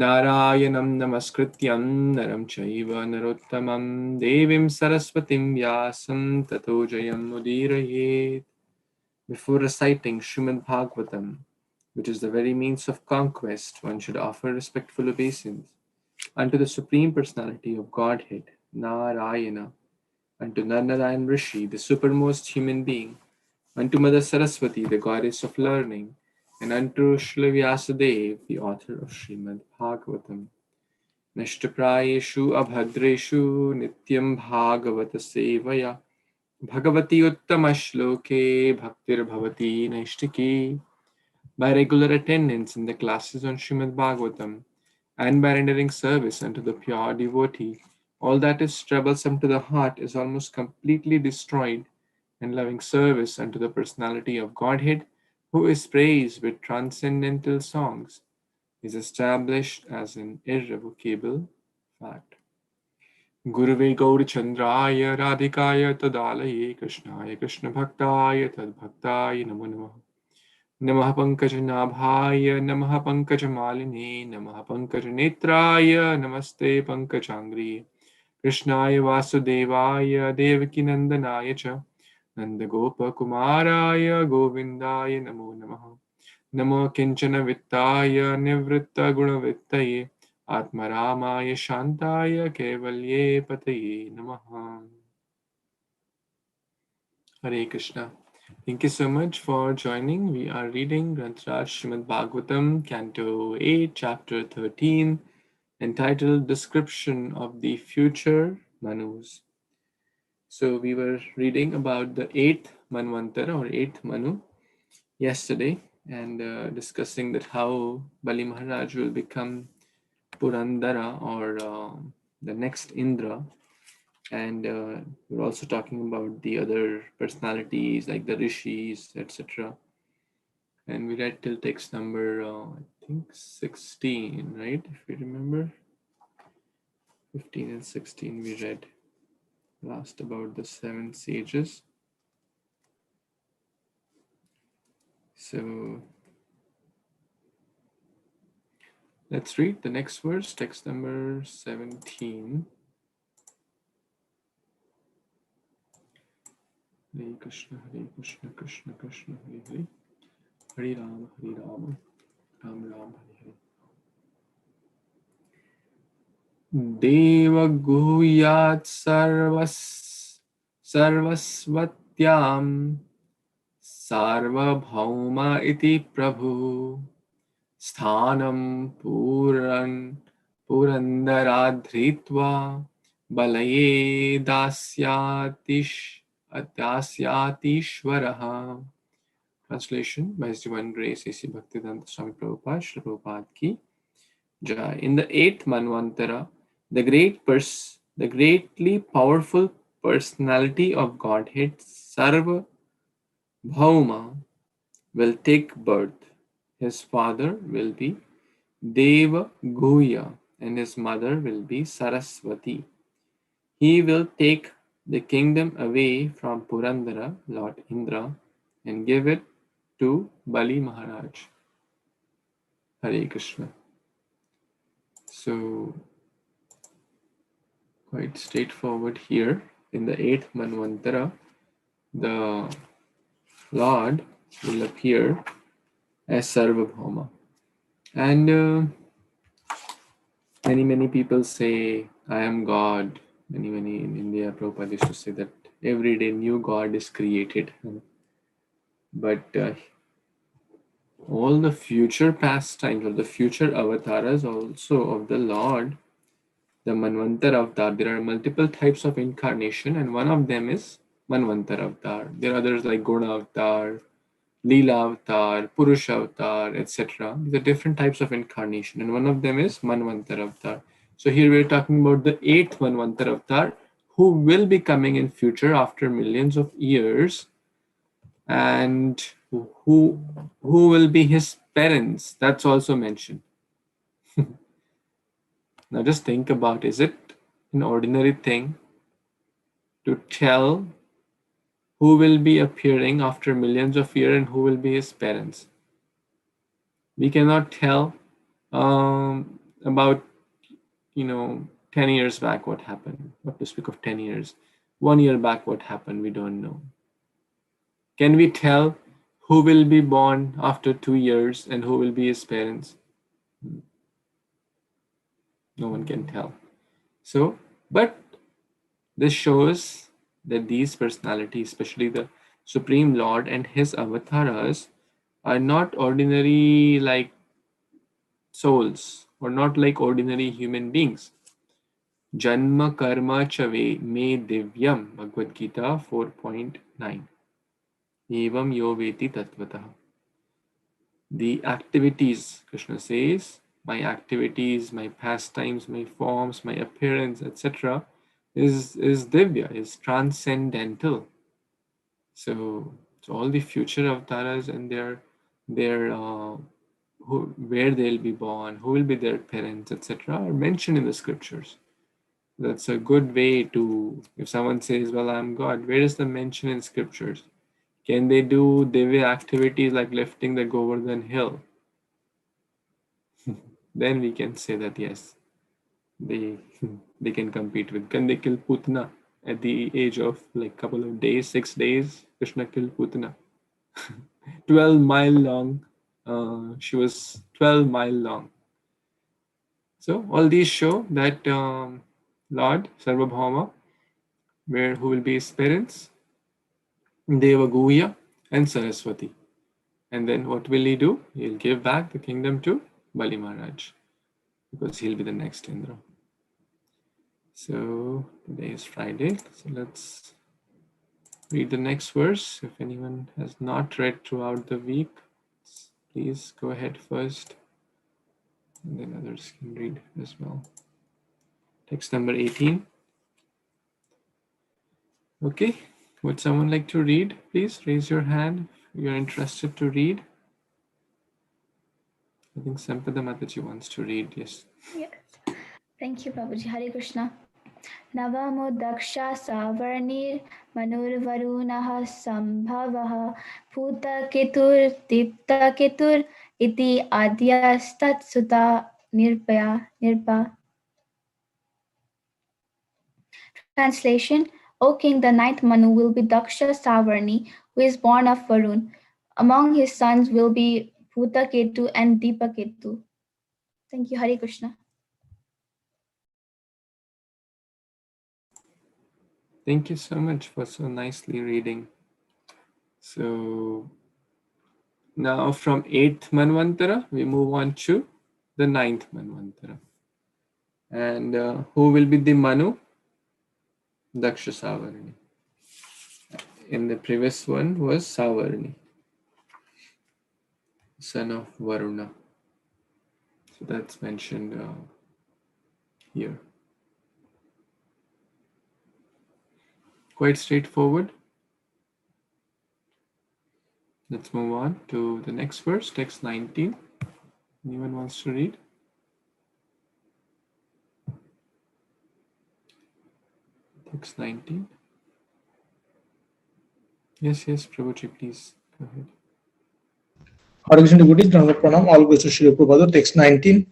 Narayanam namaskrityam naram chaiva narottamam devim saraswatim vyasam tato jayam udirayet. Before reciting Śrīmad-Bhāgavatam, which is the very means of conquest, one should offer respectful obeisance unto the Supreme Personality of Godhead, Narayana, unto Narnarayan Rishi, the supermost human being, unto Mother Saraswati, the goddess of learning, and unto Srila Vyasadeva, the author of Śrīmad-Bhāgavatam. Nashtaprayeshu abhadreshu nityam bhagavata sevaya bhagavati uttama shloke bhaktir bhavati naishtiki. By regular attendance in the classes on Śrīmad-Bhāgavatam and by rendering service unto the pure devotee, all that is troublesome to the heart is almost completely destroyed, and loving service unto the personality of Godhead, who is praised with transcendental songs, is established as an irrevocable fact. Guruve Gauri Chandraya Radhikaya Tadalaye Krishnaya Krishna Bhaktaya Tadbhaktaya Namo Namaha. Namaha Pankajanaabhaya Namaha Pankajamaline Namaha Pankajanetraya Namaste Pankajangri Krishnaya Vasudevaya Devaki Nandanaya Cha Nanda Gopa Kumaraya Govindaya Namo Namaha. Namo Kinchana Vittaya Nivritta Gunavittaye Atmaramaya Shantaya Kevalye Pataye Namaha. Hare Krishna. Thank you so much for joining. We are reading Granth-raj Śrīmad-Bhāgavatam, Canto 8, Chapter 13, entitled Description of the Future Manus. So we were reading about the 8th Manvantara or 8th Manu yesterday, and discussing that how Bali Maharaj will become Purandara or the next Indra. And we're also talking about the other personalities like the rishis, etc. And we read till text number, I think 16, right? If you remember, 15 and 16 we read last about the 7 sages. So let's read the next verse, text number 17. Hare Krishna, Krishna Krishna, Hare Hare, Hare Rama, Ram Ram, Hare Hare. Devaguhya and Sarasvatyam Sarvabhuma iti Prabhu Sthanam Purandara dhritva Balaye Dasyatishvaraha. Translation by His Divine Grace A.C. Bhaktivedanta Swami Prabhupada, Srila Prabhupada ki Jai. In the 8th Manvantara, the greatly powerful personality of Godhead, Sarvabhuma, will take birth. His father will be Devaguhya and his mother will be Sarasvati. He will take the kingdom away from Purandara, Lord Indra, and give it to Bali Maharaj. Hare Krishna. So, quite straightforward here. In the 8th Manvantara, the Lord will appear as Sarvabhuma. And many people say, I am God. Many in India, Prabhupada used to say that every day new God is created. But all the future pastimes or the future avatars also of the Lord, the Manvantara avatar, there are multiple types of incarnation, and one of them is Manvantara avatar. There are others like Guna avatar, Leela avatar, Purusha avatar, etc. These are different types of incarnation, and one of them is Manvantara avatar. So here we're talking about the 8th Manvantara avatar, who will be coming in future after millions of years, and who will be his parents. That's also mentioned. Now just think about, is it an ordinary thing to tell who will be appearing after millions of years and who will be his parents? We cannot tell about 10 years back what happened, not to speak of 10 years, 1 year back what happened, we don't know. Can we tell who will be born after 2 years and who will be his parents? No one can tell. So, but this shows that these personalities, especially the Supreme Lord and his avatars, are not ordinary like souls or not like ordinary human beings. Janma karma chave me divyam, Bhagavad Gita 4.9. Evam yo veti tatvatah. The activities, Krishna says, my activities, my pastimes, my forms, my appearance, etc., is divya, is transcendental. So all the future avatars and their where they'll be born, who will be their parents, etc., are mentioned in the scriptures. That's a good way to, if someone says, well, I'm God, where is the mention in scriptures? Can they do divya activities like lifting the Govardhan hill? Then we can say that yes, they can compete with. Can they kill Putana at the age of like couple of days, 6 days? Krishna killed Putana. 12-mile long. She was 12-mile long. So all these show that Lord Sarvabhuma, who will be his parents, Devaguhya and Sarasvati. And then what will he do? He'll give back the kingdom to Bali Maharaj, because he'll be the next Indra. So today is Friday. So let's read the next verse. If anyone has not read throughout the week, please go ahead first, and then others can read as well. Text number 18. Okay, would someone like to read? Please raise your hand if you're interested to read. I think Sampada Mataji wants to read. Yes. Yes. Thank you, Prabhuji. Hare Krishna. Navamo Daksha Savarni Manurvarunah Sambhavah Bhuta Ketur Dipta Ketur Iti Adyastat Sutta Nirpa. Translation: O King, the ninth Manu will be Daksha Savarni, who is born of Varun. Among his sons will be Bhuta Ketu and Deepa Ketu. Thank you, Hare Krishna. Thank you so much for so nicely reading. So now from 8th Manvantara, we move on to the 9th Manvantara. And who will be the Manu? Daksha Savarni. In the previous one was Savarni, son of Varuna. So that's mentioned here. Quite straightforward. Let's move on to the next verse, text 19. Anyone wants to read? Text 19. Yes, Prabhuji, please go ahead. Hare Krishna devotees, Pranam, all goes to Srila Prabhupada, text 19.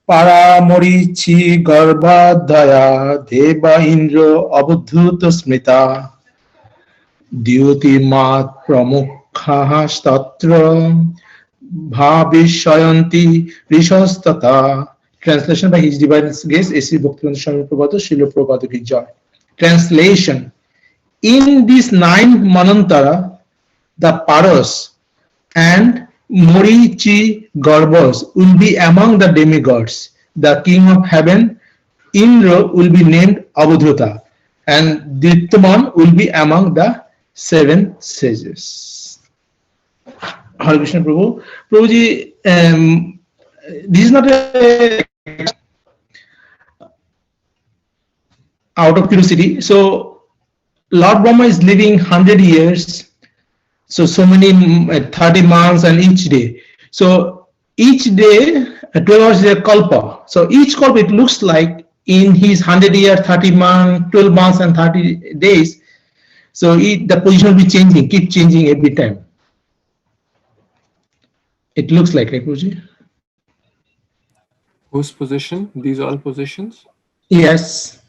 Paramorichi Garbhadaya Deva Indra Abdhuta Smrita Dyoti Mat Pramukha Statra Bhavishayanti Rishastata. Translation by His Divine Grace, A.C. Bhaktivinoda Swami Prabhupada, Srila Prabhupada Ki Jai. Translation: in this ninth Manvantara, the Paras and Morichi Garbhas will be among the demigods. The king of heaven, Indra, will be named Avadhuta, and Dityaman will be among the 7 sages. Hare Krishna Prabhu. Prabhuji, this is not a out of curiosity. So Lord Brahma is living 100 years. So many 30 months and each day. So each day 12 hours is a kalpa. So each kalpa, it looks like in his 100 year, 30 months, 12 months and 30 days. So the position will be changing, keep changing every time. It looks like, right, Puji? Whose position? These all positions? Yes.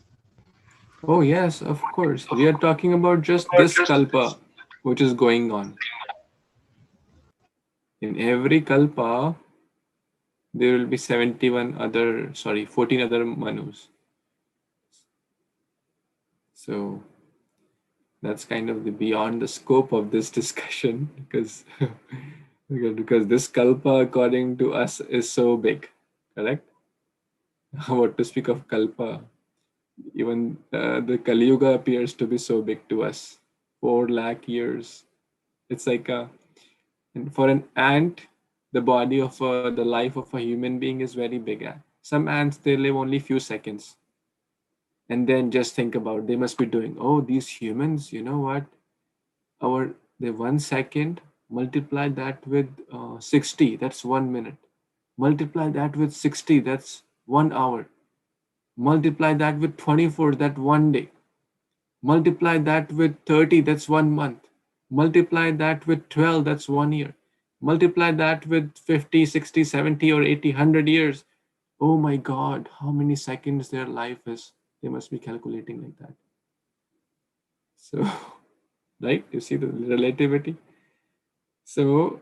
Oh yes, of course. We are talking about just this kalpa, which is going on. In every kalpa, there will be 14 other Manus. So that's kind of the beyond the scope of this discussion because because this kalpa according to us is so big, correct? What to speak of kalpa? Even the Kali Yuga appears to be so big to us. 4 lakh years. It's like and for an ant, the body of the life of a human being is very big. Some ants, they live only few seconds. And then just think about, they must be doing, oh, these humans, you know what? The 1 second, multiply that with 60, that's 1 minute. Multiply that with 60, that's 1 hour. Multiply that with 24, that 1 day. Multiply that with 30, that's 1 month. Multiply that with 12, that's 1 year. Multiply that with 50, 60, 70, or 80, 100 years. Oh my God, how many seconds their life is. They must be calculating like that. So, right? You see the relativity? So,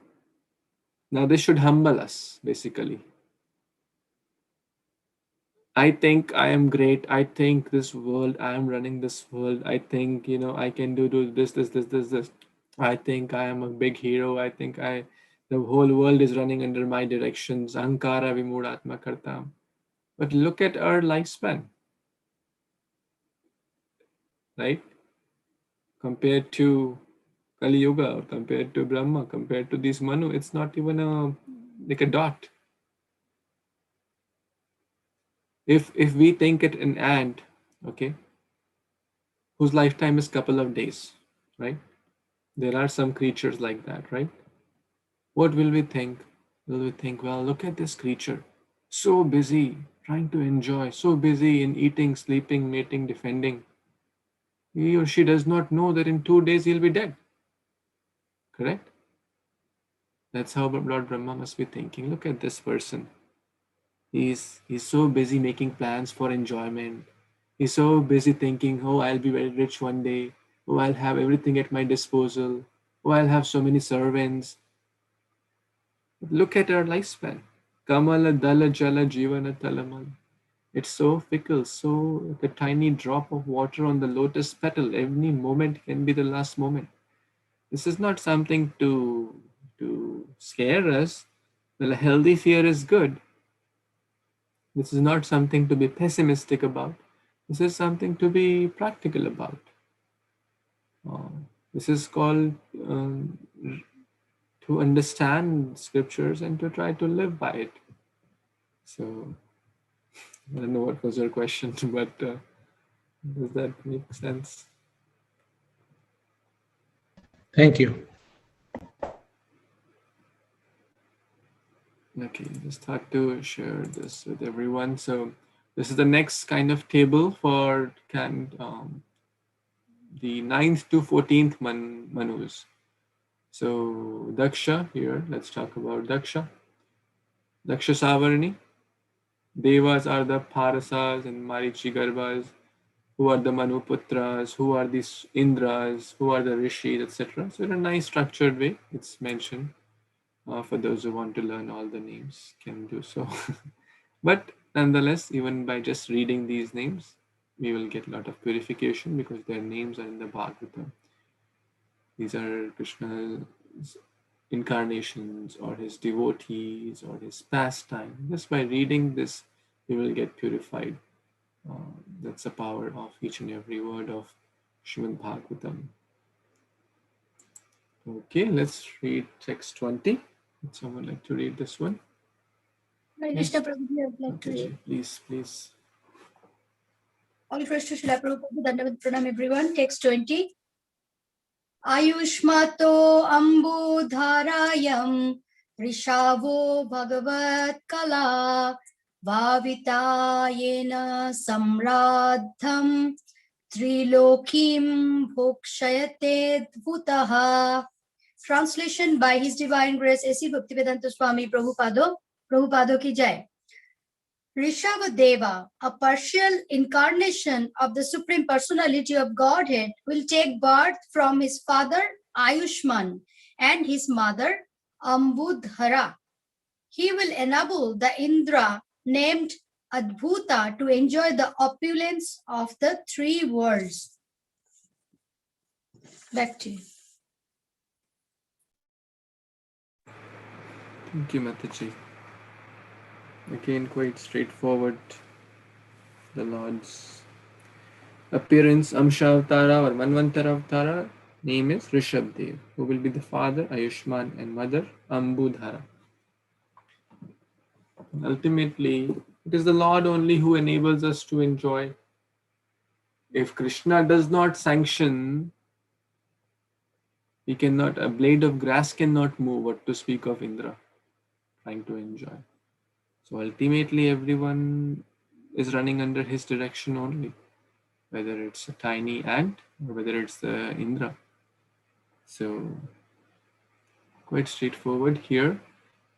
now this should humble us, basically. I think I am great. I think this world, I am running this world. I think, I can do this. I think I am a big hero. The whole world is running under my directions. Ankara vimudatma kartam. But look at our lifespan, right? Compared to Kali Yuga, or compared to Brahma, compared to this Manu, it's not even like a dot. If we think it an ant, okay, whose lifetime is couple of days, right? There are some creatures like that, right? What will we think? Will we think, well, look at this creature, so busy trying to enjoy, so busy in eating, sleeping, mating, defending. He or she does not know that in 2 days he'll be dead. Correct? That's how Lord Brahma must be thinking. Look at this person. He's so busy making plans for enjoyment. He's so busy thinking, oh, I'll be very rich one day. Oh, I'll have everything at my disposal. Oh, I'll have so many servants. Look at our lifespan. Kamala dala jala jivana talamal. It's so fickle, so like a tiny drop of water on the lotus petal. Every moment can be the last moment. This is not something to scare us. Well, a healthy fear is good. This is not something to be pessimistic about. This is something to be practical about. This is called to understand scriptures and to try to live by it. So, I don't know what was your question, but does that make sense? Thank you. Okay, just thought to share this with everyone. So this is the next kind of table for the 9th to 14th Manus. So Daksha here, let's talk about Daksha. Daksa Savarni. Devas are the Parasas and Marichigarbhas, who are the Manuputras, who are these Indras, who are the Rishis, etc. So in a nice structured way, it's mentioned. For those who want to learn all the names, can do so. But nonetheless, even by just reading these names, we will get a lot of purification because their names are in the Bhagavatam. These are Krishna's incarnations or his devotees or his pastime. Just by reading this, we will get purified. That's the power of each and every word of Śrīmad-Bhāgavatam. Okay, let's read text 20. Would someone like to read this one? Yes. I would like to read. Please. All praise to Srila Prabhupada, Dandavat Pranam everyone. Text 20. Ayushmato ambudharayam Rishavo Bhagavat Kala Vavitayena Samradham Trilokim Bhokshayate Adbhutaha. Translation by His Divine Grace A.C. Bhaktivedanta Swami Prabhupada ki jai. Rishabadeva, a partial incarnation of the Supreme Personality of Godhead, will take birth from his father Ayusman and his mother Ambudhara. He will enable the Indra named Adbhuta to enjoy the opulence of the three worlds. Back to you. Thank you, Mataji. Again, quite straightforward. The Lord's appearance, Amsha-avtara or Manvantara-avtara, name is Rishabadev, who will be the father, Ayusman, and mother, Ambudhara. Ultimately, it is the Lord only who enables us to enjoy. If Kṛṣṇa does not sanction, he cannot, a blade of grass cannot move, what to speak of Indra trying to enjoy. So ultimately, everyone is running under his direction only, whether it's a tiny ant or whether it's the Indra. So quite straightforward here.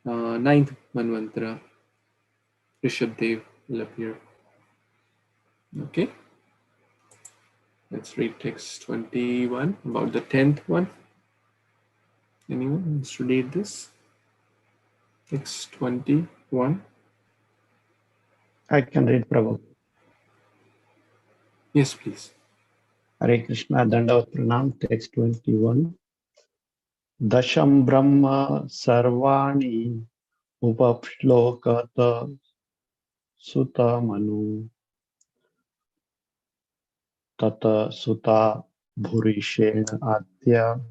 Ninth Manvantara, Rishabadev will appear. Okay, let's read text 21 about the 10th one. Anyone wants to read this? Text 21. I can read, Prabhu. Yes, please. Hare Krishna, Dandavat Pranam, text 21. Dasham Brahma Sarvani Upasloaka Sutta Manu Tata Sutta Bhurisena Adya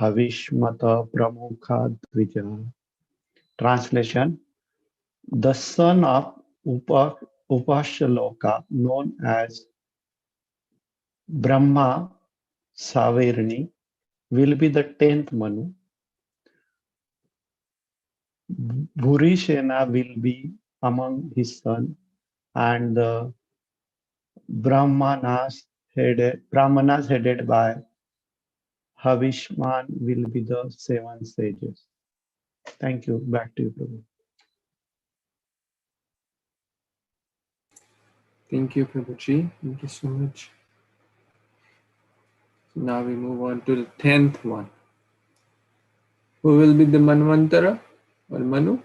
Havismata Pramukha Dvija. Translation: the son of Upasloaka, known as Brahma-savarni, will be the 10th Manu. Bhurisena will be among his sons, and the Brahmanas headed by Havisman will be the 7 sages. Thank you. Back to you, Prabhu. Thank you, Prabhuji. Thank you so much. So now we move on to the 10th one. Who will be the Manvantara or Manu?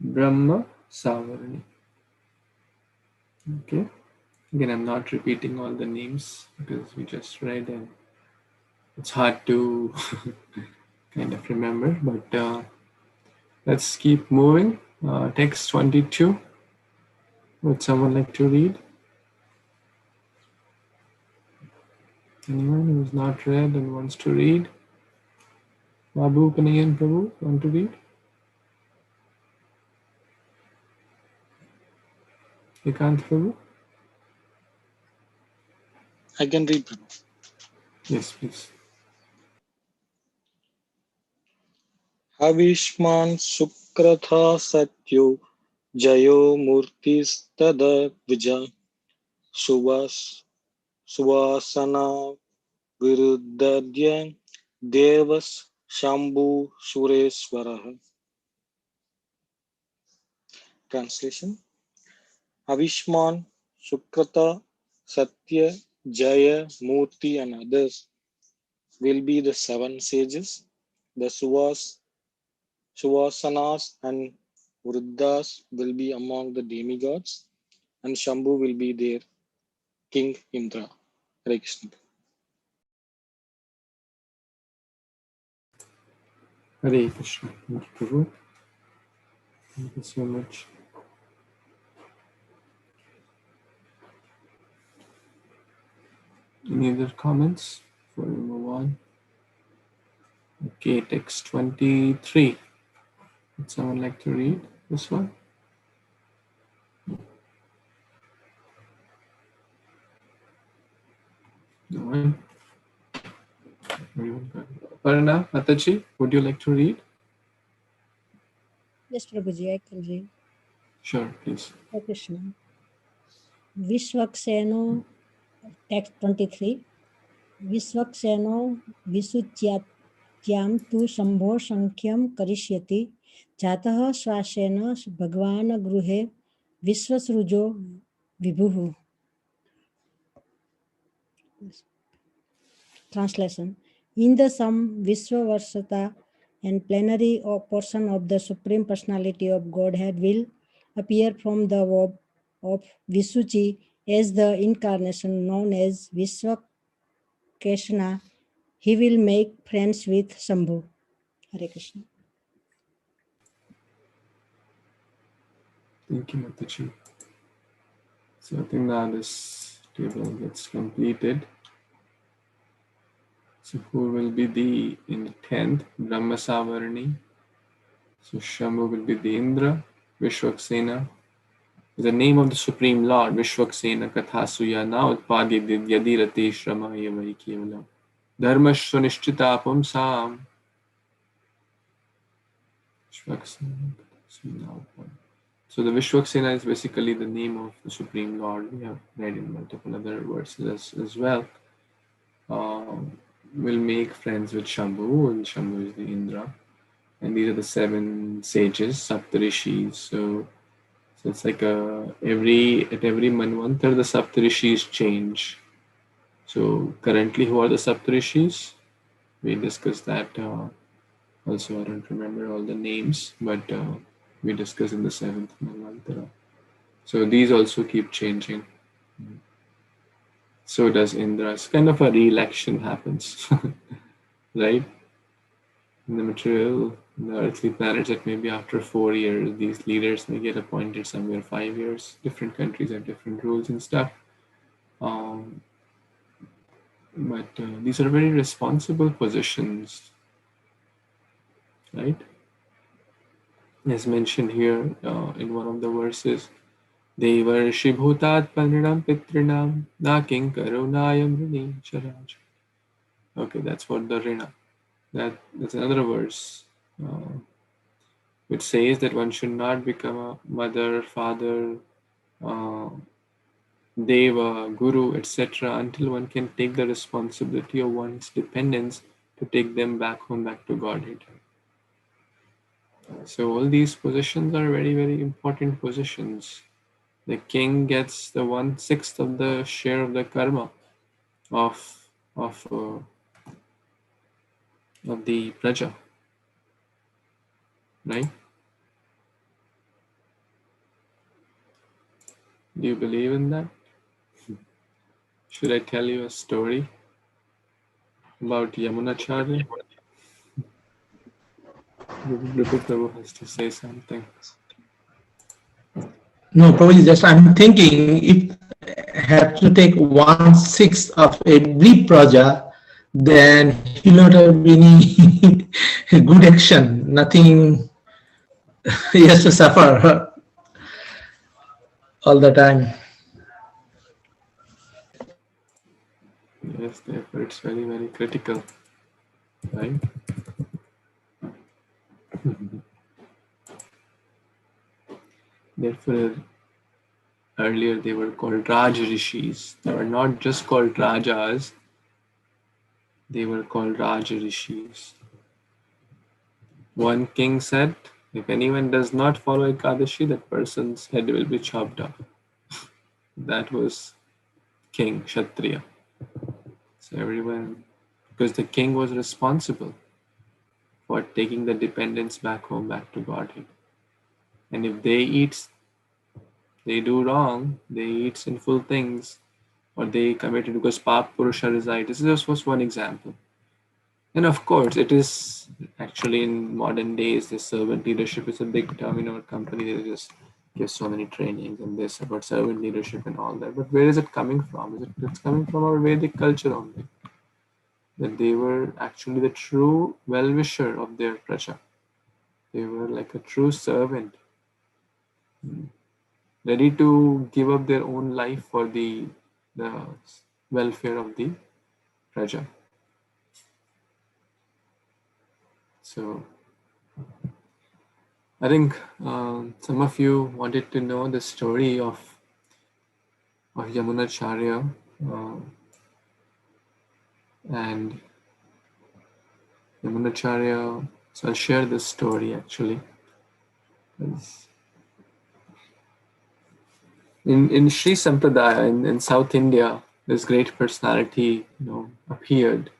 Brahma-savarni. Okay. Again, I'm not repeating all the names because we just read and it's hard to kind of remember, but let's keep moving. Text 22. Would someone like to read? Anyone who's not read and wants to read? Babu, Kanayan, Prabhu, want to read? Ekant, Prabhu? I can read, Prabhu. Yes, please. Havisman Sukratha Satyo Jayo Murtistada Vija Suvasana Viruddhadya Devas Sambhu Sureswaraha. Translation: Havisman, Sukrata, Satya, Jaya, Murti and others will be the 7 sages. The Suvasanas and Vruddhas will be among the demigods, and Shambhu will be their king Indra. Hare Krishna. Hare Krishna. Thank you, Prabhu. Thank you so much. Any other comments before we move on? Okay, text 23. Would someone like to read this one? No one? Parna, Mataji, would you like to read? Yes, Prabhuji, I can read. Sure, please. Hare Krishna. Vishwakseno, text 23. Vishwakseno Visuchyatyam tu Shambho Sankyam Karishyati Jataha Swasena Bhagavana Gruhe Vishwasrujo Vibhuhu. Translation. In the sum, Vishwavarsata and plenary portion of the Supreme Personality of Godhead will appear from the orb of Visuchi as the incarnation known as Kṛṣṇa. He will make friends with Sambhu. Hare Krishna. Thank you, Mataji. So I think now this table gets completed. So who will be in the 10th? Brahma-savarni. So Shambhu will be the Indra. Vishwaksena is the name of the Supreme Lord. Vishwaksena Kathasuya na utpadi yadirati shrama yavai kevalam. Dharma sunishchita pumsam. So the Vishwaksena is basically the name of the Supreme Lord. We have read in multiple other verses as well. Will make friends with Shambhu, and Shambhu is the Indra. And these are the 7 sages, Saptarishis. So it's like at every Manvantara, the Saptarishis change. So currently, who are the Saptarishis? We discussed that. Also, I don't remember all the names, but we discussed in the 7th Manvantara. So these also keep changing. So does Indra. It's kind of a re-election happens, right? In the material, in the earthly planets, that maybe after 4 years, these leaders may get appointed somewhere 5 years. Different countries have different rules and stuff. But these are very responsible positions, right? As mentioned here in one of the verses, Deva Rishibhutat Panrinam Pitrinam Naking Karunayam Rini Charaj. Okay, that's what the Rina. That's another verse which says that one should not become a mother, father, Deva, Guru, etc. until one can take the responsibility of one's dependents to take them back home, back to Godhead. So all these positions are very, very important positions. The king gets the 1/6 of the share of the karma of the Praja, right? Do you believe in that? Should I tell you a story about Yamunacharya? Prabhu has to say something. No, Prabhuji, just I'm thinking if have to take 1/6 of every praja, then he will not have any good action. Nothing. He has to suffer all the time. Yes, therefore it's very, very critical, right? Therefore, earlier they were called Raj Rishis. They were not just called Rajas, they were called Raj Rishis. One king said, if anyone does not follow Ekadashi, that person's head will be chopped off. That was King Kshatriya. So everyone, because the king was responsible for taking the dependents back home, back to Godhead. And if they do wrong, they eat sinful things, or they committed because Pap Purusha reside. This is just was one example. And of course, it is actually in modern days, the servant leadership is a big term in our company. They just give so many trainings and this about servant leadership and all that. But where is it coming from? It's coming from our Vedic culture only. That they were actually the true well-wisher of their praja. They were like a true servant, ready to give up their own life for the welfare of the praja. So I think some of you wanted to know the story of Yamunacharya, and Yamunacharya. So I'll share this story actually. In Sri Sampradaya in South India, this great personality, appeared,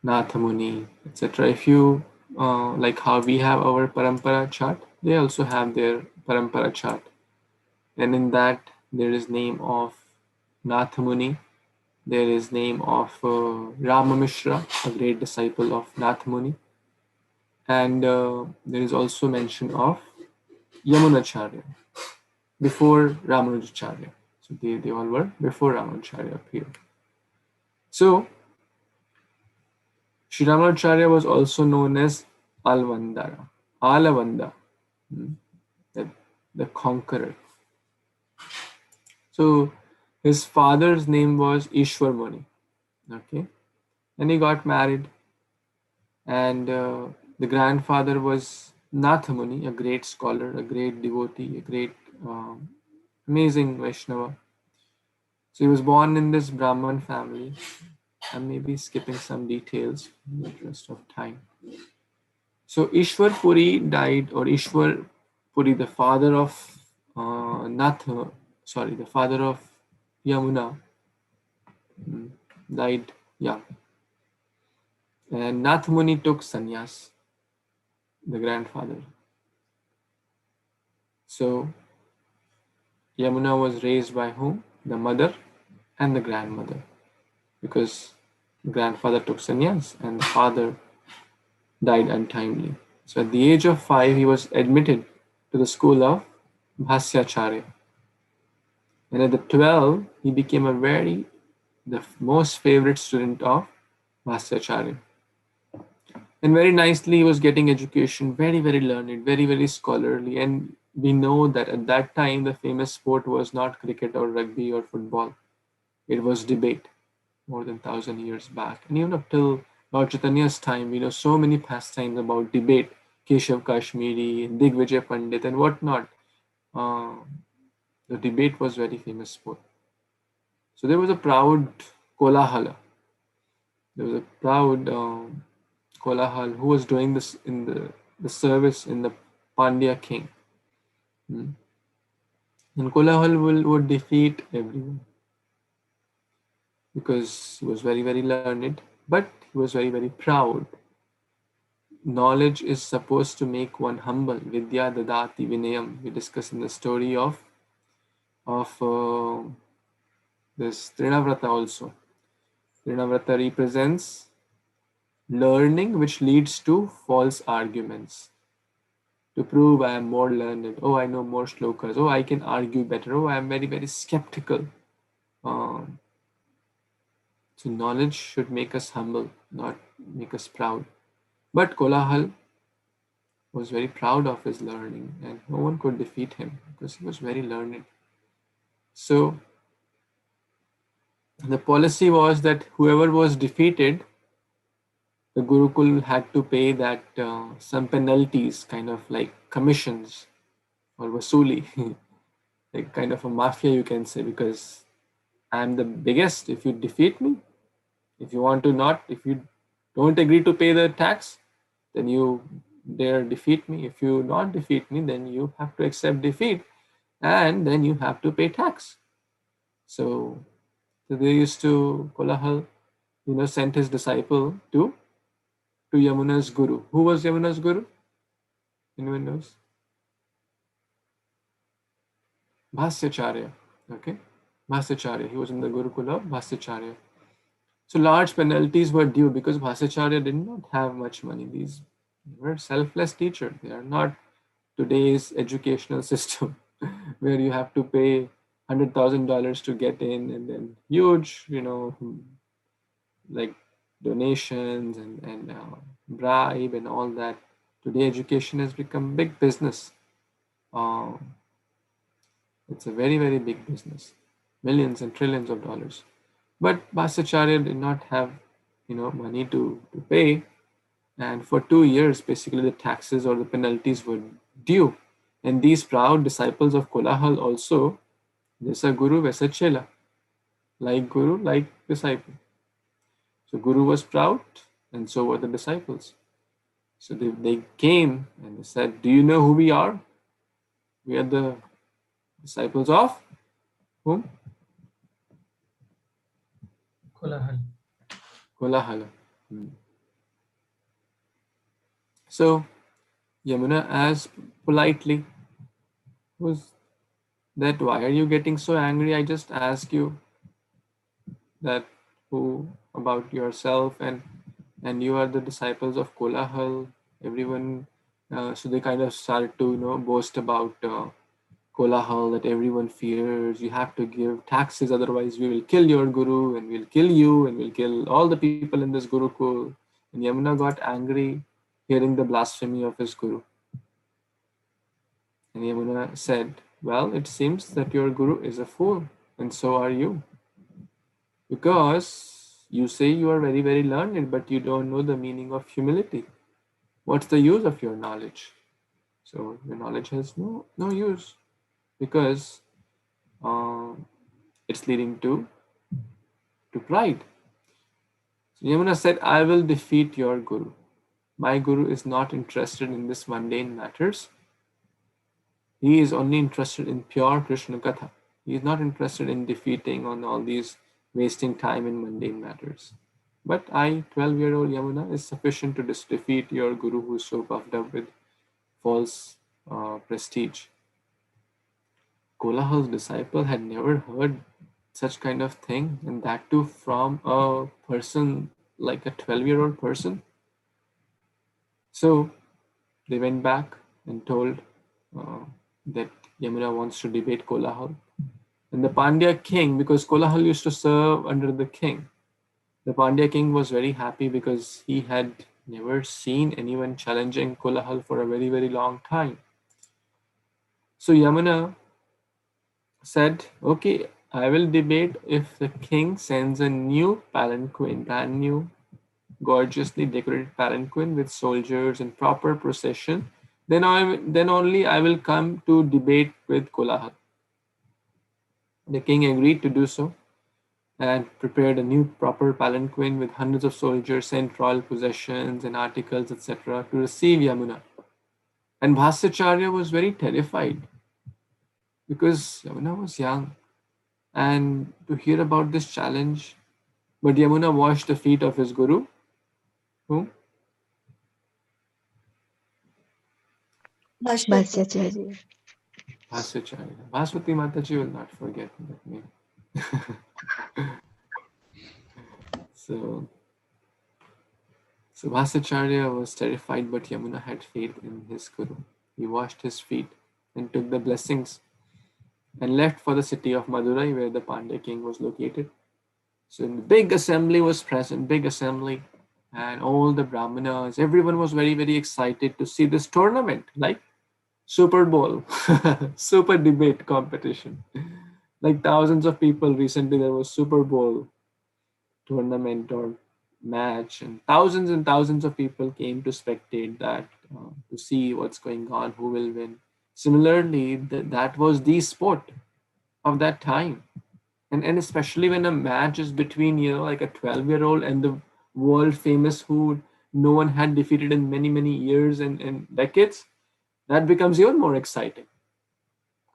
Nathamuni, etc. If you like how we have our parampara chart, they also have their parampara chart, and in that there is name of Nathamuni. There is name of Rama Mishra, a great disciple of Nathamuni, and there is also mention of Yamunacharya before Ramanujacharya. So they all were before Ramanujacharya appeared. So Sri Ramanujacharya was also known as Alavandara, Alavanda, the conqueror. So his father's name was Ishwar Muni, okay, and he got married, and the grandfather was Nathamuni, a great scholar, a great devotee, a great amazing Vaishnava. So he was born in this Brahman family. I'm maybe skipping some details in the interest of time. So Ishwar Puri died, or Ishwar Puri, the father of the father of Yamuna, died young. And Nath Muni took sannyas, the grandfather. So Yamuna was raised by whom? The mother and the grandmother, because the grandfather took sannyas and the father died untimely. So at the age of 5, he was admitted to the school of Bhasyacharya. And at the 12, he became the most favorite student of Bhasyacharya. And very nicely, he was getting education, very, very learned, very, very scholarly. And we know that at that time, the famous sport was not cricket or rugby or football. It was debate, more than 1,000 years back. And even up till Lord Chaitanya's time, we know so many pastimes about debate, Keshav Kashmiri, Digvijay Pandit, and whatnot. The debate was very famous sport. So there was a proud Kolahala. There was a proud Kolahal who was doing this in the service in the Pandya king. And Kolahal would defeat everyone because he was very, very learned, but he was very, very proud. Knowledge is supposed to make one humble. Vidya dadati vinayam. We discuss in the story of this Trinavrata also. Trinavrata represents learning which leads to false arguments. To prove I am more learned. Oh, I know more shlokas. Oh, I can argue better. Oh, I am very, very skeptical. So knowledge should make us humble, not make us proud. But Kolahal was very proud of his learning, and no one could defeat him because he was very learned. So the policy was that whoever was defeated, the Gurukul had to pay that some penalties, kind of like commissions or vasuli, like kind of a mafia, you can say, because I'm the biggest. If you defeat me, if you don't agree to pay the tax, then you dare defeat me. If you not defeat me, then you have to accept defeat, and then you have to pay tax. So they used to, Kolahal, sent his disciple to Yamuna's guru. Who was Yamuna's guru? Anyone knows? Bhasyacharya. Okay, Bhasyacharya. He was in the Gurukula of Bhasyacharya. So large penalties were due because Bhasyacharya did not have much money. These were selfless teachers. They are not today's educational system where you have to pay $100,000 to get in, and then huge, like donations and bribe and all that. Today, education has become big business. It's a very, very big business, millions and trillions of dollars. But Bhasyacharya did not have, money to pay. And for 2 years, basically the taxes or the penalties were due. And these proud disciples of Kolahal also, Jaisa Guru, Vaisa Chela. Like Guru, like disciple. So Guru was proud, and so were the disciples. So they came and they said, do you know who we are? We are the Disciples of whom? Kolahala. So Yamuna asked politely, was that why are you getting so angry? I just asked you that who about yourself, and you are the disciples of Kolahal. Everyone, so they kind of started to boast about Kolahal, that everyone fears. You have to give taxes, otherwise we will kill your guru, and we'll kill you, and we'll kill all the people in this Gurukul. And Yamuna got angry hearing the blasphemy of his guru. And Yamuna said, well, it seems that your guru is a fool, and so are you. Because you say you are very, very learned, but you don't know the meaning of humility. What's the use of your knowledge? So your knowledge has no use, because it's leading to pride. So Yamuna said, I will defeat your guru. My guru is not interested in this mundane matters. He is only interested in pure Krishna Katha. He is not interested in defeating on all these wasting time in mundane matters. But I, 12-year-old Yamuna, is sufficient to defeat your guru who is so puffed up with false prestige. Kolahal's disciple had never heard such kind of thing, and that too from a person like a 12-year-old person. So they went back and told that Yamuna wants to debate Kolahal. And the Pandya king, because Kolahal used to serve under the king, the Pandya king was very happy because he had never seen anyone challenging Kolahal for a very, very long time. So Yamuna said, okay, I will debate if the king sends a new palanquin, brand new, gorgeously decorated palanquin with soldiers in proper procession, then only I will come to debate with Kolahal. The king agreed to do so and prepared a new proper palanquin with hundreds of soldiers, sent royal possessions and articles, etc. to receive Yamuna. And Bhasyacharya was very terrified because Yamuna was young, and to hear about this challenge. But Yamuna washed the feet of his guru, whom? Bhasyacharya. Bhasyacharya. Bhaswati Mataji will not forget that name. So Bhasyacharya was terrified, but Yamuna had faith in his guru. He washed his feet and took the blessings and left for the city of Madurai, where the Pandya king was located. So the big assembly was present, and all the Brahmanas, everyone was very, very excited to see this tournament, like Super Bowl, super debate competition. Like thousands of people, recently there was Super Bowl tournament or match, and thousands of people came to spectate that, to see what's going on, who will win. Similarly, that was the sport of that time. And especially when a match is between, like a 12-year-old and the world famous who no one had defeated in many, many years and decades, that becomes even more exciting.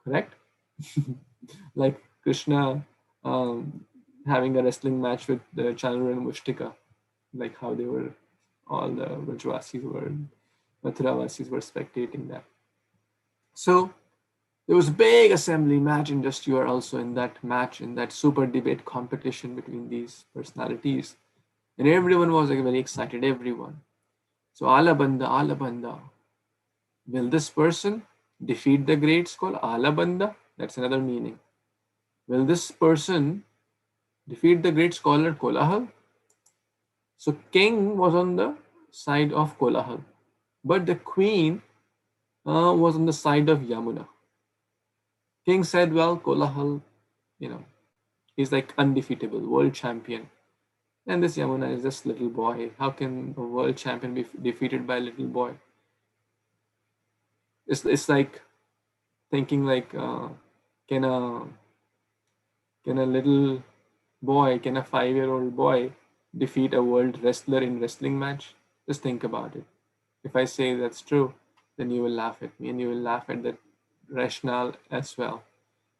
Correct? Like Kṛṣṇa having a wrestling match with the Chanur and Mushtika, like how they were, all the Vrajvasis were, Mathuravasis were spectating that. So there was a big assembly. Imagine just you are also in that match, in that super debate competition between these personalities. And everyone was like very excited, everyone. So Alabanda. Will this person defeat the greats called Alabanda? That's another meaning. Will this person defeat the great scholar Kolahal? So king was on the side of Kolahal, but the queen was on the side of Yamuna. King said, well, Kolahal, he's like undefeatable, world champion. And this Yamuna is just little boy. How can a world champion be defeated by a little boy? It's like thinking like, can a little boy, can a 5-year-old boy defeat a world wrestler in wrestling match? Just think about it. If I say that's true, then you will laugh at me, and you will laugh at that rationale as well.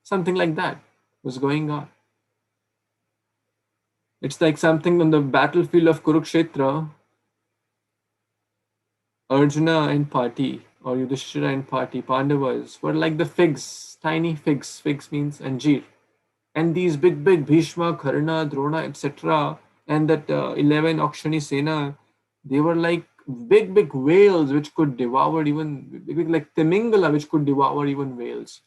Something like that was going on. It's like something on the battlefield of Kurukshetra, Arjuna and party, or Yudhishthira and party, Pandavas, were like the figs, tiny figs. Figs means anjeer. And these big Bhishma, Karna, Drona, etc., and that 11 Akshani Sena, they were like big whales which could devour even, big, like Timingala, which could devour even whales.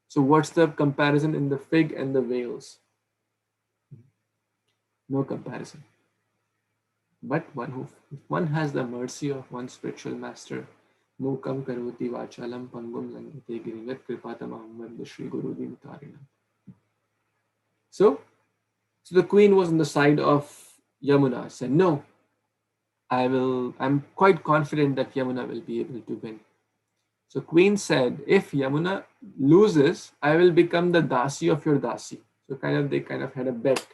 So what's the comparison in the fig and the whales? No comparison. But if one has the mercy of one spiritual master, Mukam Karoti Vachalam Pangum Langite Girivat Kripatamam Vande Shri Guru Dimtarina. So the queen was on the side of Yamuna, said, no, I'm quite confident that Yamuna will be able to win. So queen said, if Yamuna loses, I will become the dasi of your dasi. So they had a bet.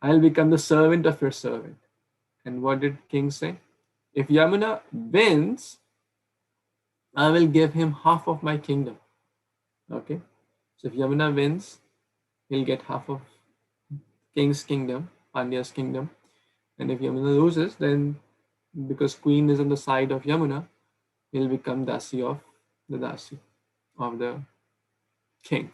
I'll become the servant of your servant. And what did king say? If Yamuna wins, I will give him half of my kingdom. Okay. So if Yamuna wins, he'll get half of king's kingdom, Pandya's kingdom. And if Yamuna loses, then because queen is on the side of Yamuna, he'll become dasi of the dasi of the king.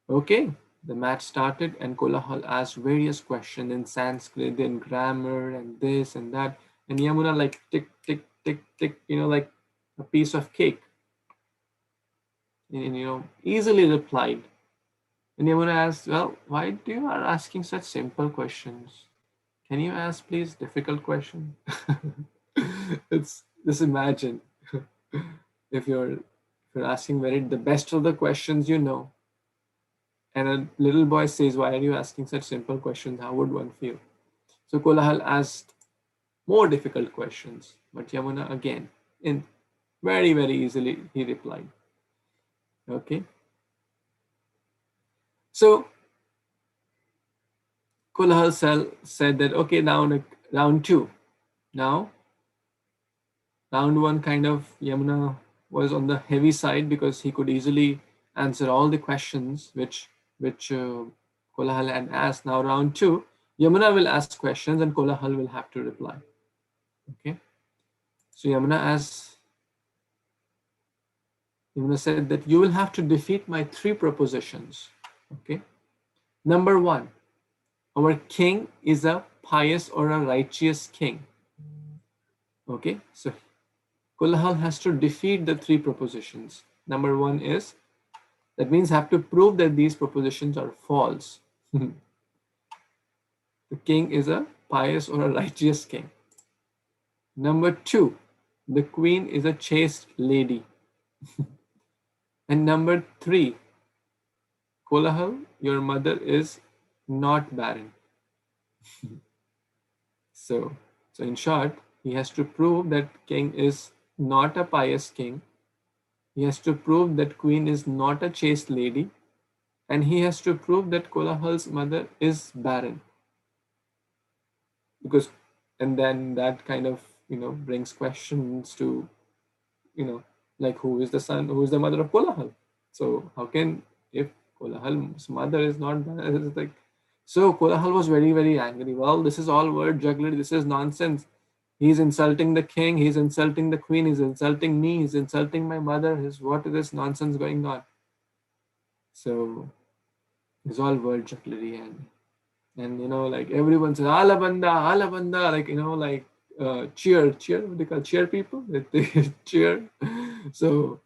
Okay, the match started and Kolahal asked various questions in Sanskrit, in grammar and this and that. And Yamuna like tick, tick, tick, tick, like a piece of cake. And easily replied. And Yamuna asked, well, why do you are asking such simple questions? Can you ask, please, difficult question? Just imagine if you're asking the best of the questions and a little boy says, why are you asking such simple questions? How would one feel? So Kolahal asked more difficult questions, but Yamuna again, in very, very easily, he replied. Okay. So Kolahal said that, okay, now round two. Now, round one Yamuna was on the heavy side because he could easily answer all the questions which Kolahal had asked. Now round two, Yamuna will ask questions and Kolahal will have to reply. Okay. So Yamuna said that you will have to defeat my three propositions. Okay. Number one, our king is a pious or a righteous king. Okay. So Kolahal has to defeat the three propositions. Number one is, that means have to prove that these propositions are false. The king is a pious or a righteous king. Number two, the queen is a chaste lady. And number three, Kolahal, your mother is not barren. So in short, he has to prove that king is not a pious king. He has to prove that queen is not a chaste lady. And he has to prove that Kolahal's mother is barren. And then that brings questions to, like who is the mother of Kolahal? So how can, if Kolahal's mother is not barren, it's like, so Kolahal was very, very angry. Well, this is all word jugglery. This is nonsense. He's insulting the king. He's insulting the queen. He's insulting me. He's insulting my mother. What is this nonsense going on? So it's all word jugglery and like everyone says ala banda, like cheer, what they call cheer people, they cheer. So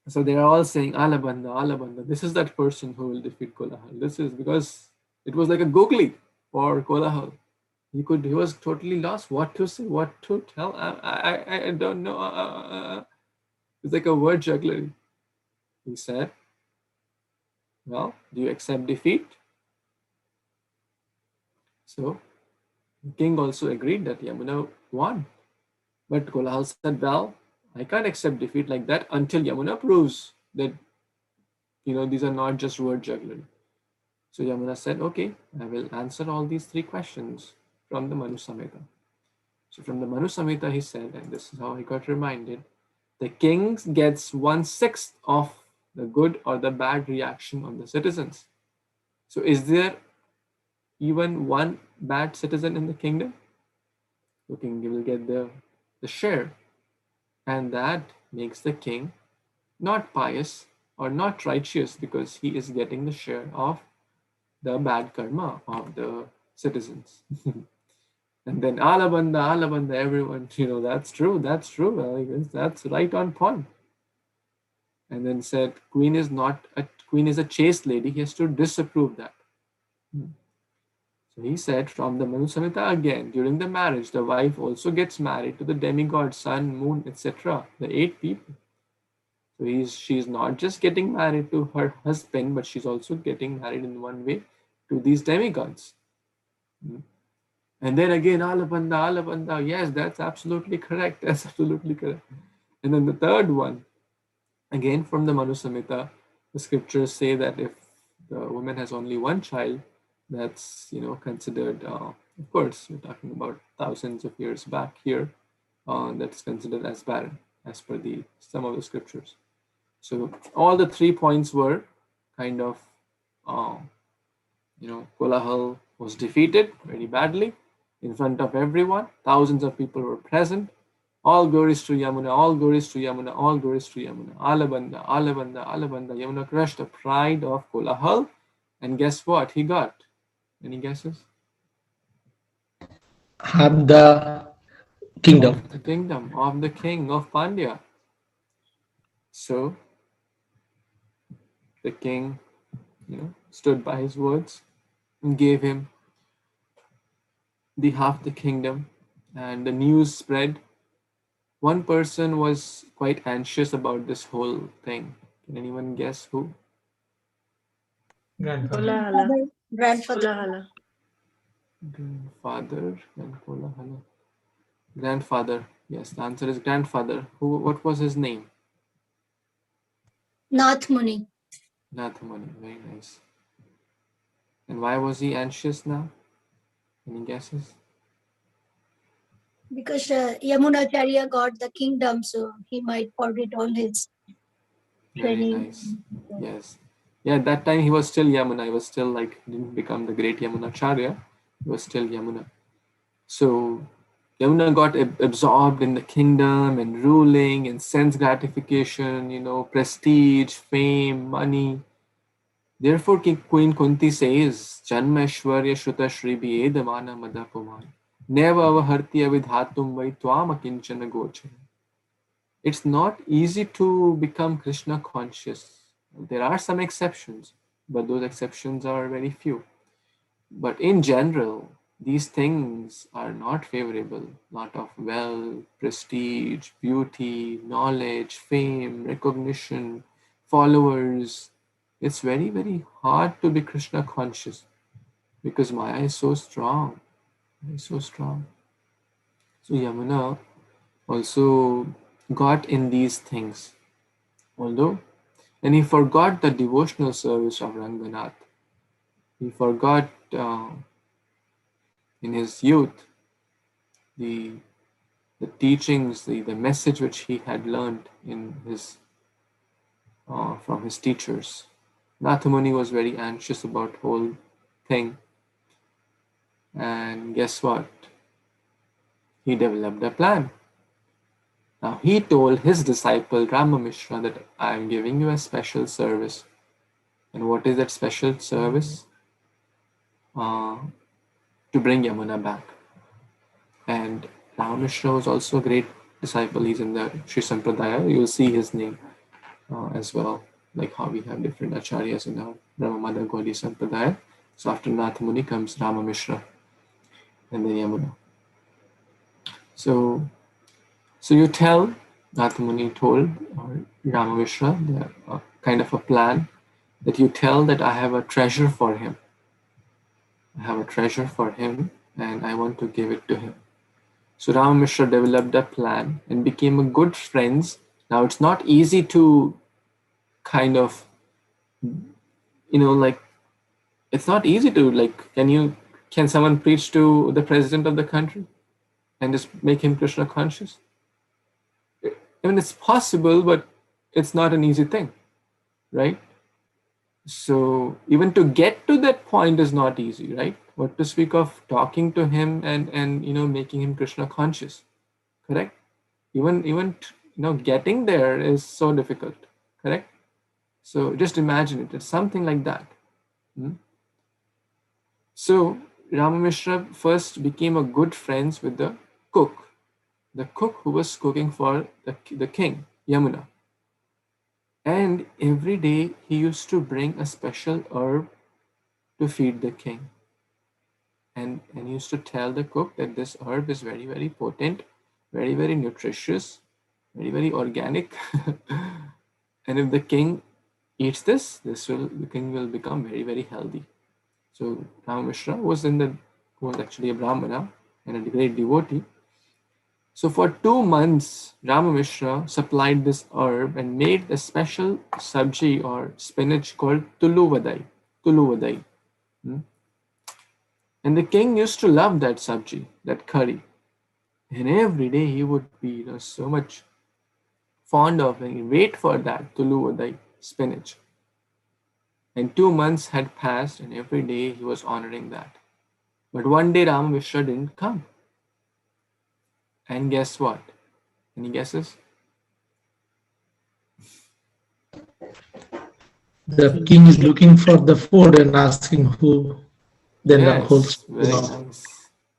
they're all saying ala banda, this is that person who will defeat Kolahal. This is because it was like a googly for Kolahal. He was totally lost what to say, what to tell. I don't know. It's like a word jugglery. He said, well, do you accept defeat? So the king also agreed that Yamuna won. But Kolahal said, well, I can't accept defeat like that until Yamuna proves that, these are not just word jugglery. So Yamuna said, okay, I will answer all these three questions from the Manu Samhita. So from the Manu Samhita, he said, and this is how I got reminded, the king gets 1/6 of the good or the bad reaction of the citizens. So is there even one bad citizen in the kingdom? The king will get the share, and that makes the king not pious or not righteous, because he is getting the share of the bad karma of the citizens. And then Alabanda, everyone, that's true, that's right on point. And then said, queen is a chaste lady, he has to disapprove that. So he said, from the Manu Samhita again, during the marriage, the wife also gets married to the demigod, sun, moon, etc., the 8 people. So she's not just getting married to her husband, but she's also getting married in one way to these demigods. And then again, Alabanda, yes, that's absolutely correct. That's absolutely correct. And then the third one, again from the Manu Samhita, the scriptures say that if the woman has only one child, that's considered, of course, we're talking about thousands of years back here, that's considered as barren, as per some of the scriptures. So all the 3 points were kind of, Kolahal was defeated very badly in front of everyone. Thousands of people were present. All glories to Yamuna, all glories to Yamuna, all glories to Yamuna. Alabanda, Yamuna crushed the pride of Kolahal. And guess what he got? Any guesses? Have the kingdom. Of the kingdom, of the king of Pandya. So the king, stood by his words and gave him the half the kingdom, and the news spread. One person was quite anxious about this whole thing. Can anyone guess who? Grandfather. Grandfather. Grandfather and Kolahala. Grandfather. Yes, the answer is grandfather. What was his name? Nath Muni. Nath Muni. Very nice. And why was he anxious now? Any guesses? Because Yamunacharya got the kingdom, so he might forget all his Very training. nice. Yes. Yeah, at that time he was still Yamuna. He was still didn't become the great Yamunacharya. He was still Yamuna. So Yamuna got absorbed in the kingdom and ruling and sense gratification, prestige, fame, money. Therefore, Queen Kunti says, Janma Aishwarya Shruta Shri Bhedamana Madapuman Neva Avaharti Avidhatum Vai Twam Akinchana Gochara. It's not easy to become Krishna conscious. There are some exceptions, but those exceptions are very few. But in general, these things are not favorable. Lot of wealth, prestige, beauty, knowledge, fame, recognition, followers. It's very, very hard to be Krishna conscious because Maya is so strong. It's so strong. So Yamuna also got in these things. And he forgot the devotional service of Ranganath. He forgot in his youth the teachings, the message which he had learned in his from his teachers. Nathamuni was very anxious about whole thing, and guess what? He developed a plan. Now he told his disciple Rama Mishra that I am giving you a special service. And what is that special service? To bring Yamuna back. And Rama Mishra was also a great disciple. He's in the Sri Sampradaya. You'll see his name as well, like how we have different acharyas in our Brahma Gaudiya Sampradaya. So after Nath Muni comes Rama Mishra and then Yamuna. So you tell, Nath Muni told Rama Mishra, kind of a plan, that you tell that I have a treasure for him. I have a treasure for him and I want to give it to him. So Rama Mishra developed a plan and became a good friends. Now it's not easy to kind of, it's not easy to can someone preach to the president of the country and just make him Krishna conscious? I mean, it's possible, but it's not an easy thing. right? So even to get to that point is not easy, right? What to speak of talking to him and making him Krishna conscious, correct? Even getting there is so difficult, correct? So just imagine it. It's something like that. So Rama Mishra first became a good friends with the cook who was cooking for the king, Yamuna. And every day he used to bring a special herb to feed the king. And he used to tell the cook that this herb is very, very potent, very, very nutritious, very, very organic. And if the king eats this, the king will become very, very healthy. So Rama Mishra was actually a Brahmana and a great devotee. So for 2 months, Rama Mishra supplied this herb and made a special sabji or spinach called Tuluvadai. And the king used to love that sabji, that curry. And every day he would be so much fond of and wait for that Tuluvadai spinach. And 2 months had passed and every day he was honoring that. But one day Rama Mishra didn't come. And guess what? Any guesses? The king is looking for the food and asking who. Then the whole Yes, very nice.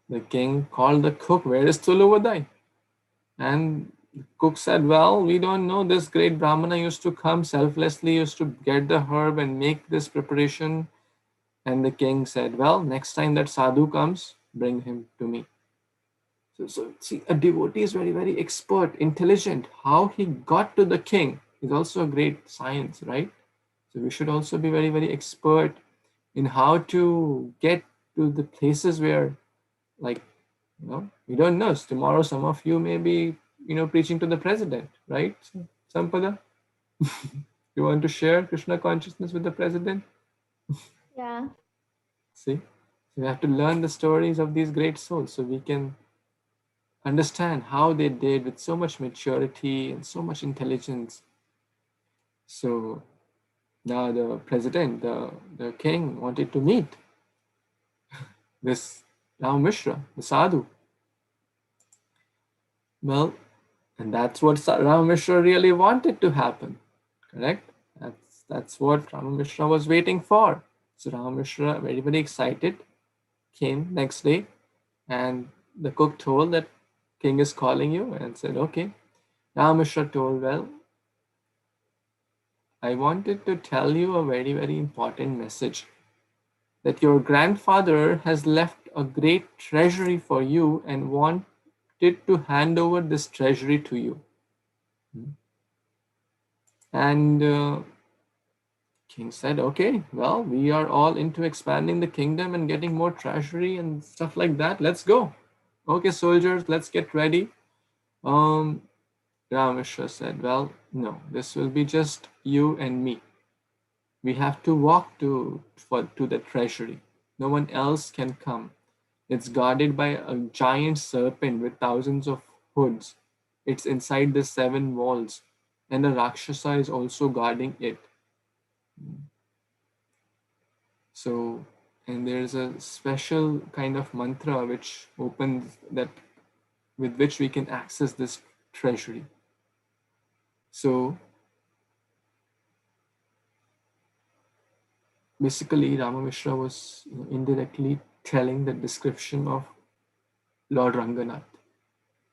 The king called the cook, where is Tuluvadai? And the cook said, well, we don't know. This great Brahmana used to come selflessly, used to get the herb and make this preparation. And the king said, well, next time that sadhu comes, bring him to me. So see, a devotee is very, very expert, intelligent. How he got to the king is also a great science, right? So we should also be very, very expert in how to get to the places where, like, we don't know. Tomorrow, some of you may be, preaching to the president, right? So, Sampada, you want to share Krishna consciousness with the president? Yeah. See, so we have to learn the stories of these great souls so we can understand how they did with so much maturity and so much intelligence. So now the president, the king wanted to meet this Ram Mishra, the sadhu. Well, and that's what Ram Mishra really wanted to happen, correct? That's what Ram Mishra was waiting for. So Ram Mishra, very, very excited, came next day, and the cook told that king is calling you, and said, okay. Ram Mishra told, well, I wanted to tell you a very, very important message, that your grandfather has left a great treasury for you and wanted to hand over this treasury to you. And king said, okay, well, we are all into expanding the kingdom and getting more treasury and stuff like that. Let's go. Okay, soldiers, let's get ready. Rameshwar said, well, no, this will be just you and me. We have to walk to the treasury. No one else can come. It's guarded by a giant serpent with thousands of hoods. It's inside the 7 walls, and a Rakshasa is also guarding it. So, and there's a special kind of mantra which opens that, with which we can access this treasury. So, basically, Rama Mishra was indirectly telling the description of Lord Ranganath,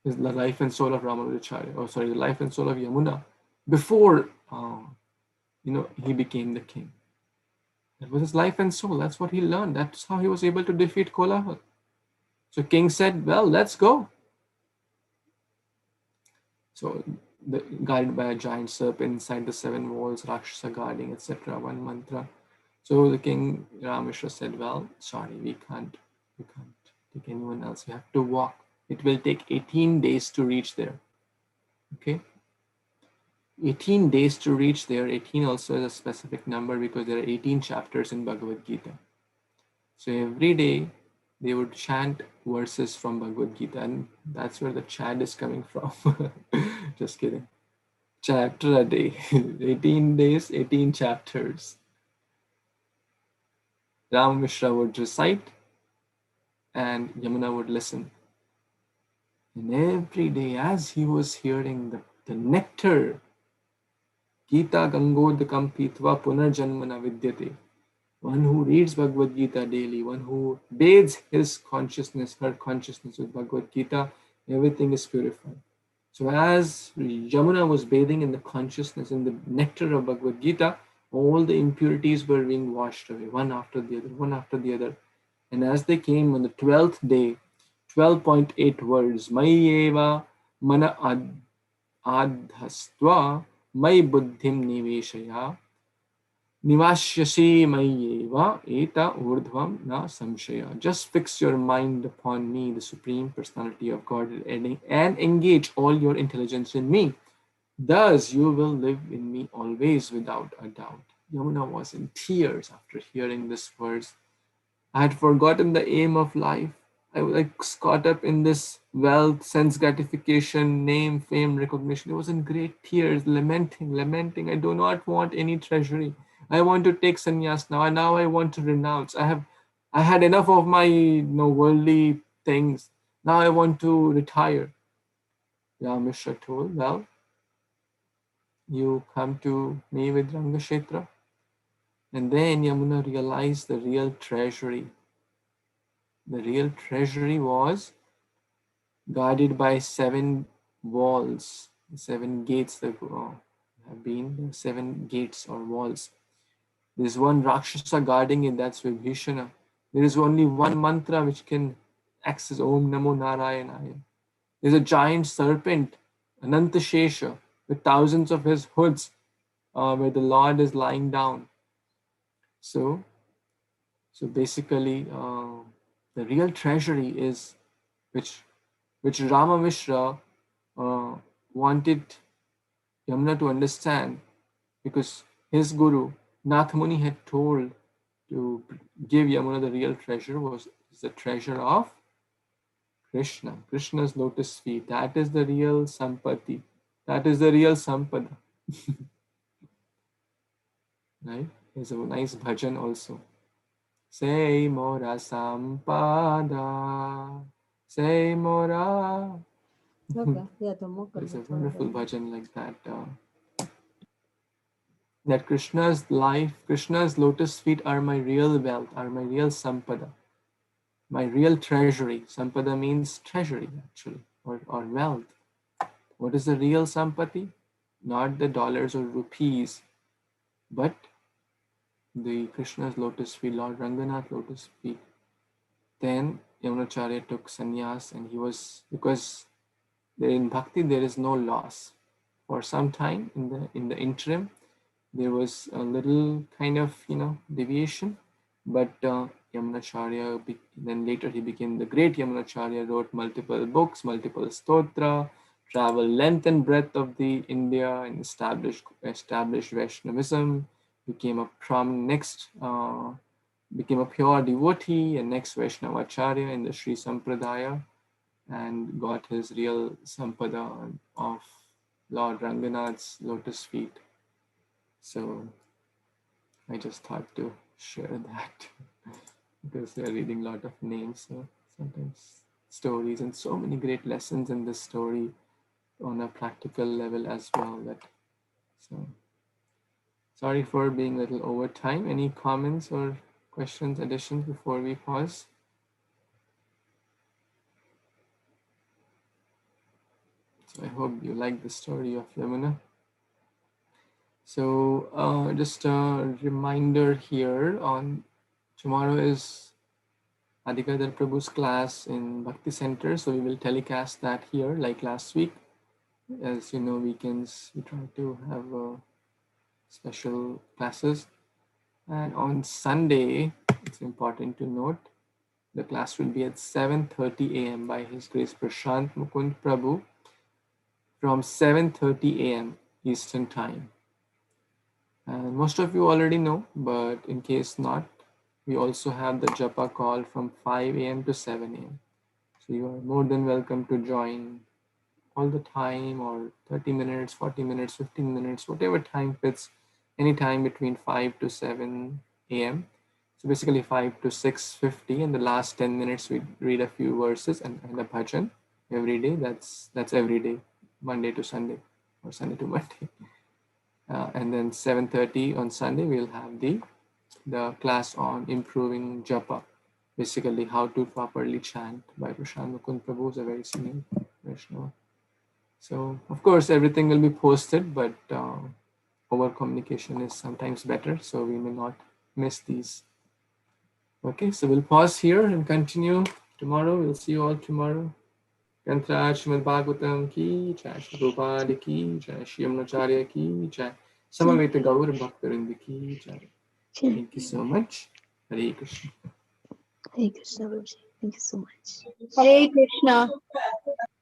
is the life and soul of Ramanujacharya, the life and soul of Yamuna, before he became the king. That was his life and soul. That's what he learned. That's how he was able to defeat Kolahal. So king said, well, let's go. So guided by a giant serpent inside the 7 walls, Rakshasa guarding, etc. One mantra. So the king Rameshwar said, well, sorry, we can't take anyone else. We have to walk. It will take 18 days to reach there. Okay. 18 days to reach there. 18 also is a specific number because there are 18 chapters in Bhagavad Gita. So every day they would chant verses from Bhagavad Gita, and that's where the chant is coming from. Just kidding. chapter a day. 18 days, 18 chapters. Ram Mishra would recite and Yamuna would listen. And every day, as he was hearing the nectar, Gita Gangodakam Pitva Punarjanmana Vidyate, one who reads Bhagavad Gita daily, one who bathes his consciousness, her consciousness with Bhagavad Gita, everything is purified. So as Yamuna was bathing in the consciousness, in the nectar of Bhagavad Gita, all the impurities were being washed away, one after the other, one after the other. And as they came on the 12th day, 12.8 words, Mayeva mana adhastva may buddhim niveshaya Nivashyasi Mayeva Eta Urdhvam Na Samshaya. Just fix your mind upon me, the Supreme Personality of Godhead, and engage all your intelligence in me. Thus you will live in me always without a doubt. Yamuna was in tears after hearing these words. I had forgotten the aim of life. I was caught up in this wealth, sense gratification, name, fame, recognition. I was in great tears, lamenting. I do not want any treasury. I want to take sannyas now. And now I want to renounce. I had enough of my worldly things. Now I want to retire. Ramishra told, well, you come to me with Rangashetra. And then Yamuna realized the real treasury. The real treasury was guarded by 7 walls, 7 gates that have been 7 gates or walls. There's one Rakshasa guarding it, that's Vibhishana. There is only one mantra which can access Om Namo Narayanaya. There's a giant serpent, Anantashesha, with thousands of his hoods, where the Lord is lying down. So basically, the real treasury is which Rama Mishra wanted Yamuna to understand, because his guru Nath Muni had told to give Yamuna the real treasure was the treasure of Kṛṣṇa, Krishna's lotus feet. That is the real sampati. That is the real sampada. Right? There's a nice bhajan also. Say mora sampada, say mora. There's a wonderful bhajan like that. That Krishna's life, Krishna's lotus feet are my real wealth, are my real sampada, my real treasury. Sampada means treasury actually, or wealth. What is the real sampati? Not the dollars or rupees, but the Krishna's lotus feet, Lord Ranganath lotus feet. Then Yamunacharya took sannyas, and he was, because in bhakti there is no loss. For some time in the interim, there was a little kind of deviation, but Yamunacharya, then later he became the great Yamunacharya, wrote multiple books, multiple stotra, traveled length and breadth of the India and established Vaishnavism, became a pure devotee and next Vaishnavacharya in the Sri Sampradaya, and got his real sampada of Lord Ranganath's lotus feet. So I just thought to share that because we are reading a lot of names, so sometimes stories, and so many great lessons in this story on a practical level as well. So sorry for being a little over time. Any comments or questions, additions before we pause? So I hope you like the story of Yamuna. So just a reminder here, on tomorrow is Adhikadar Prabhu's class in Bhakti Center, so we will telecast that here like last week. As you know, weekends we try to have special classes, and on Sunday it's important to note the class will be at 7:30 a.m. by His Grace Prashant Mukund Prabhu from 7:30 a.m. Eastern Time. And most of you already know, but in case not, we also have the Japa call from 5 a.m. to 7 a.m. So you are more than welcome to join all the time, or 30 minutes, 40 minutes, 15 minutes, whatever time fits, any time between 5 to 7 a.m. So basically 5 to 6:50, and the last 10 minutes we read a few verses and a bhajan every day. That's every day, Monday to Sunday or Sunday to Monday. And then 7:30 on Sunday we'll have the class on improving japa, basically how to properly chant by Prashant Mukund Prabhu, is a very senior Vaishnava. So of course everything will be posted, but over communication is sometimes better, so we may not miss these. Okay, so we'll pause here and continue tomorrow. We'll see you all tomorrow. Kantra Śrīmad-Bhāgavatam ki jai, Śrī Prabhupada ki jai, Śrī Yamunacharya ki jai, Samaveta Gaur Bhaktarinda ki jai. Thank you so much. Hare Krishna. Hare Krishna, Babuji. Thank you so much. Hare Krishna.